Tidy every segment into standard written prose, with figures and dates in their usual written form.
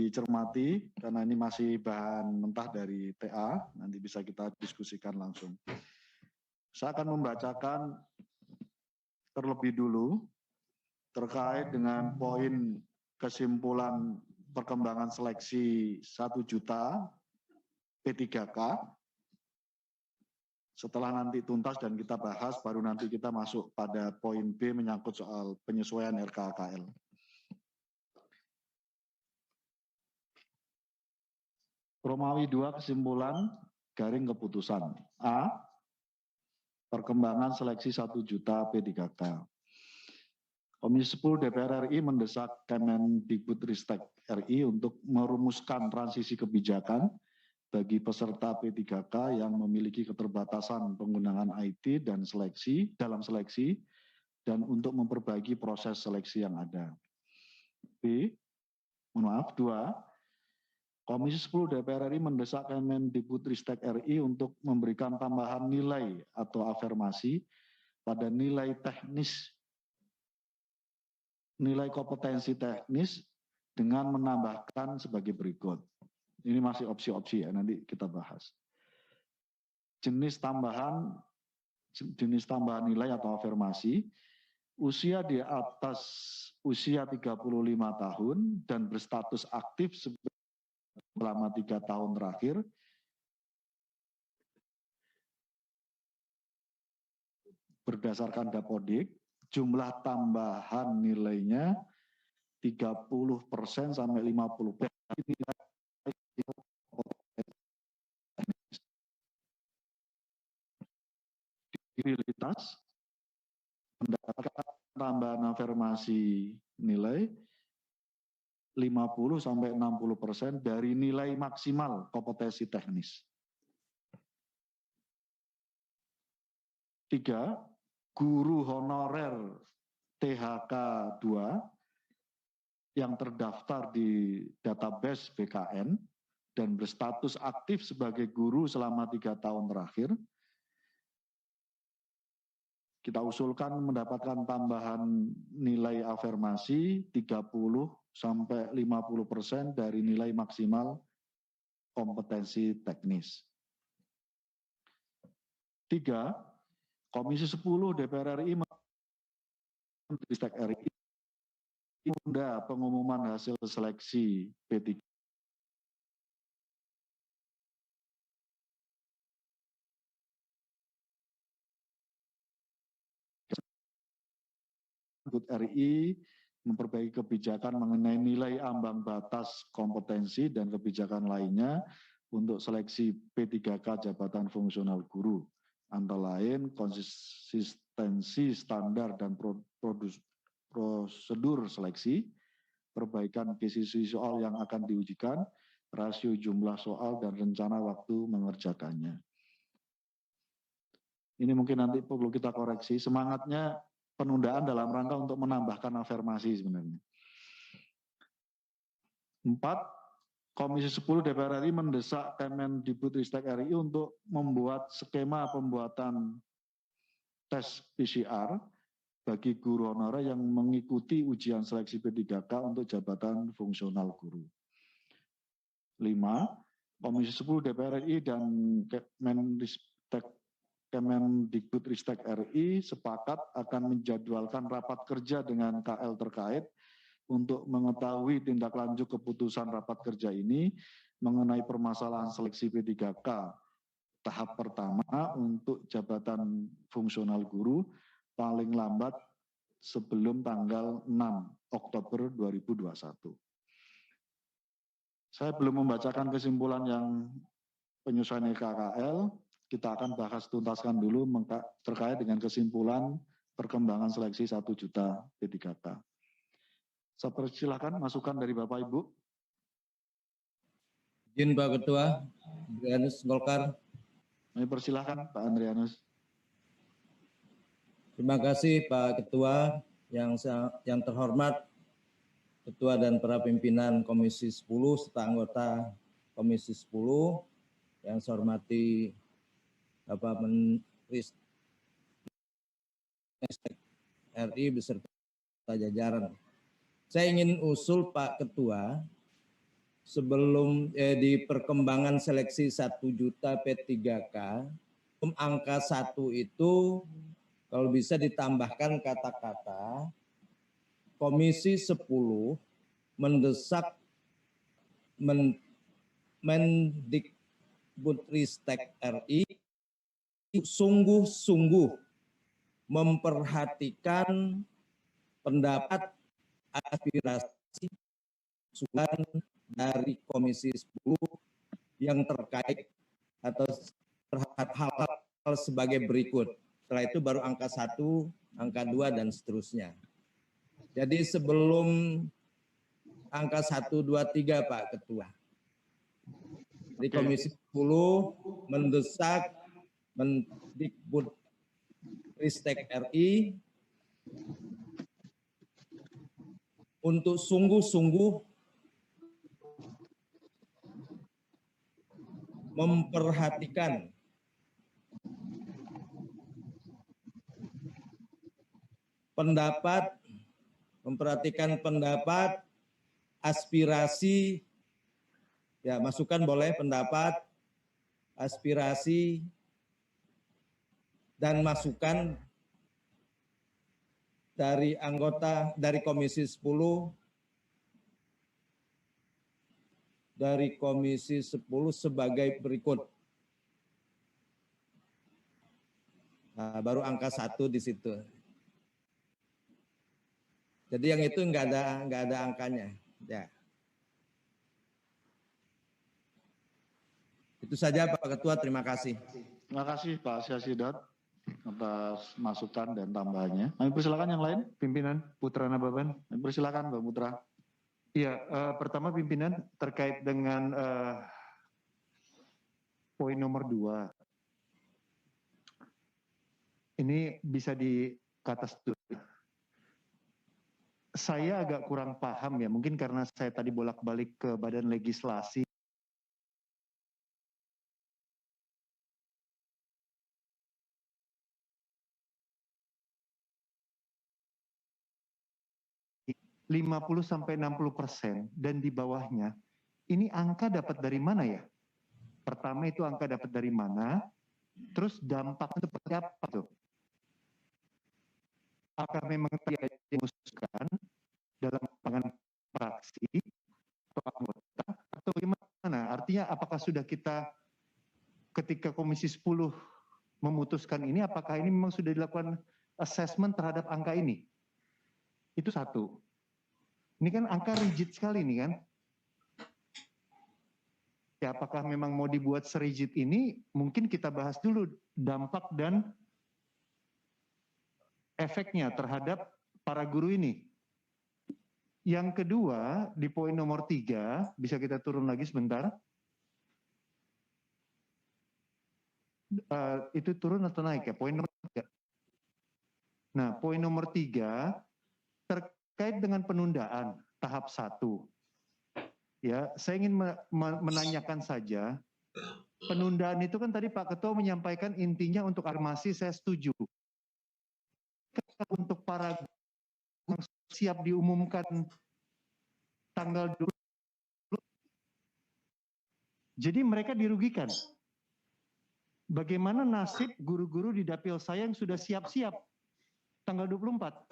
dicermati karena ini masih bahan mentah dari TA, nanti bisa kita diskusikan langsung. Saya akan membacakan terlebih dulu terkait dengan poin kesimpulan perkembangan seleksi 1 juta P3K. Setelah nanti tuntas dan kita bahas, baru nanti kita masuk pada poin B menyangkut soal penyesuaian RKKL. Romawi 2 kesimpulan garing keputusan. A. Perkembangan seleksi 1 juta P3K. Komisi 10 DPR RI mendesak Kemendikbudristek RI untuk merumuskan transisi kebijakan bagi peserta P3K yang memiliki keterbatasan penggunaan IT dan seleksi dan untuk memperbaiki proses seleksi yang ada. B. 2. Komisi 10 DPR RI mendesak Kemendikbudristek RI untuk memberikan tambahan nilai atau afirmasi pada nilai kompetensi teknis dengan menambahkan sebagai berikut. Ini masih opsi-opsi ya, nanti kita bahas. Jenis tambahan nilai atau afirmasi, usia di atas usia 35 tahun dan berstatus aktif selama 3 tahun terakhir, berdasarkan Dapodik, jumlah tambahan nilainya 30% sampai 50%. Disabilitas mendapatkan tambahan afirmasi nilai 50 sampai 60% dari nilai maksimal kompetensi teknis. 3. Guru honorer THK 2 yang terdaftar di database BKN dan berstatus aktif sebagai guru selama 3 tahun terakhir, kita usulkan mendapatkan tambahan nilai afirmasi 30 sampai 50% dari nilai maksimal kompetensi teknis. 3. Komisi 10 DPR RI menunda pengumuman hasil seleksi P3K RI memperbaiki kebijakan mengenai nilai ambang batas kompetensi dan kebijakan lainnya untuk seleksi P3K jabatan fungsional guru, antara lain konsistensi standar dan prosedur seleksi, perbaikan kisi soal yang akan diujikan, rasio jumlah soal dan rencana waktu mengerjakannya. Ini mungkin nanti perlu kita koreksi, semangatnya penundaan dalam rangka untuk menambahkan afirmasi sebenarnya. 4. Komisi 10 DPR RI mendesak Kemendikbudristek RI untuk membuat skema pembuatan tes PCR bagi guru honorer yang mengikuti ujian seleksi P3K untuk jabatan fungsional guru. 5. Komisi 10 DPR RI dan Kemendikbudristek RI sepakat akan menjadwalkan rapat kerja dengan KL terkait untuk mengetahui tindak lanjut keputusan rapat kerja ini mengenai permasalahan seleksi P3K tahap pertama untuk jabatan fungsional guru paling lambat sebelum tanggal 6 Oktober 2021. Saya belum membacakan kesimpulan yang penyesuaian RKKL. Kita akan bahas tuntaskan dulu terkait dengan kesimpulan perkembangan seleksi 1 juta P3K. Saya persilahkan masukan dari Bapak Ibu. Izin Pak Ketua, Andrianus Golkar. Kami persilahkan Pak Andrianus. Terima kasih Pak Ketua yang terhormat Ketua dan para pimpinan Komisi 10 serta anggota Komisi 10 yang saya hormati Bapak Menteri RI beserta jajaran. Saya ingin usul Pak Ketua sebelum di perkembangan seleksi 1 juta P3K, angka 1 itu kalau bisa ditambahkan kata-kata Komisi 10 mendesak Mendikbudristek RI sungguh-sungguh memperhatikan pendapat aspirasi usulan dari Komisi 10 yang terkait atau terhadap hal-hal sebagai berikut. Setelah itu baru angka 1, angka 2, dan seterusnya. Jadi sebelum angka 1, 2, 3, Pak Ketua. Di Komisi 10 mendesak Mendikbudristek RI untuk sungguh-sungguh memperhatikan pendapat, aspirasi, ya masukan boleh, pendapat, aspirasi, dan masukan dari anggota dari Komisi 10 sebagai berikut. Nah, baru angka 1 di situ. Jadi yang itu nggak ada angkanya. Ya. Itu saja Pak Ketua, terima kasih. Terima kasih Pak Syasidat atas masukan dan tambahannya. Kami persilakan yang lain. Pimpinan Putra Nababan. Kami persilakan Mbak Putra. Iya, pertama pimpinan terkait dengan poin nomor 2. Ini bisa dikata saya agak kurang paham ya, mungkin karena saya tadi bolak-balik ke Badan Legislasi. (50-60%) dan di bawahnya, ini angka dapat dari mana ya? Pertama itu angka dapat dari mana? Terus dampaknya seperti apa tuh? Apakah memang tidak diusulkan dalam pangan praksi atau anggota atau bagaimana? Artinya apakah sudah kita ketika Komisi 10 memutuskan ini, apakah ini memang sudah dilakukan assessment terhadap angka ini? Itu satu. Ini kan angka rigid sekali nih kan. Ya apakah memang mau dibuat serigid ini? Mungkin kita bahas dulu dampak dan efeknya terhadap para guru ini. Yang kedua, di poin nomor 3, bisa kita turun lagi sebentar. Itu turun atau naik ya? Poin nomor 3. Nah, poin nomor 3, terkait dengan penundaan tahap 1. Ya, saya ingin menanyakan saja, penundaan itu kan tadi Pak Ketua menyampaikan intinya untuk afirmasi, saya setuju. Untuk para yang siap diumumkan tanggal 20, jadi mereka dirugikan. Bagaimana nasib guru-guru di dapil saya yang sudah siap-siap tanggal 24?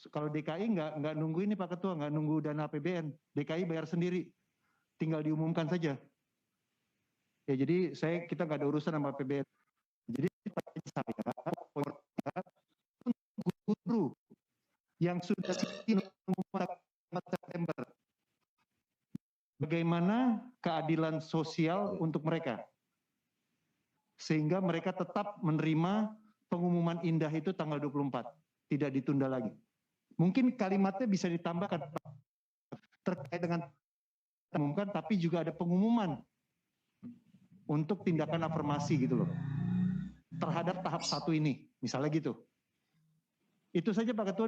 Kalau DKI nggak nunggu ini Pak Ketua, nggak nunggu dana APBN. DKI bayar sendiri, tinggal diumumkan saja. Ya jadi kita nggak ada urusan sama APBN. Jadi saya guru yang sudah siap September, bagaimana keadilan sosial untuk mereka sehingga mereka tetap menerima pengumuman indah itu tanggal 24, tidak ditunda lagi. Mungkin kalimatnya bisa ditambahkan terkait dengan umumkan, tapi juga ada pengumuman untuk tindakan afirmasi gitu loh terhadap tahap 1 ini, misalnya gitu. Itu saja Pak Ketua.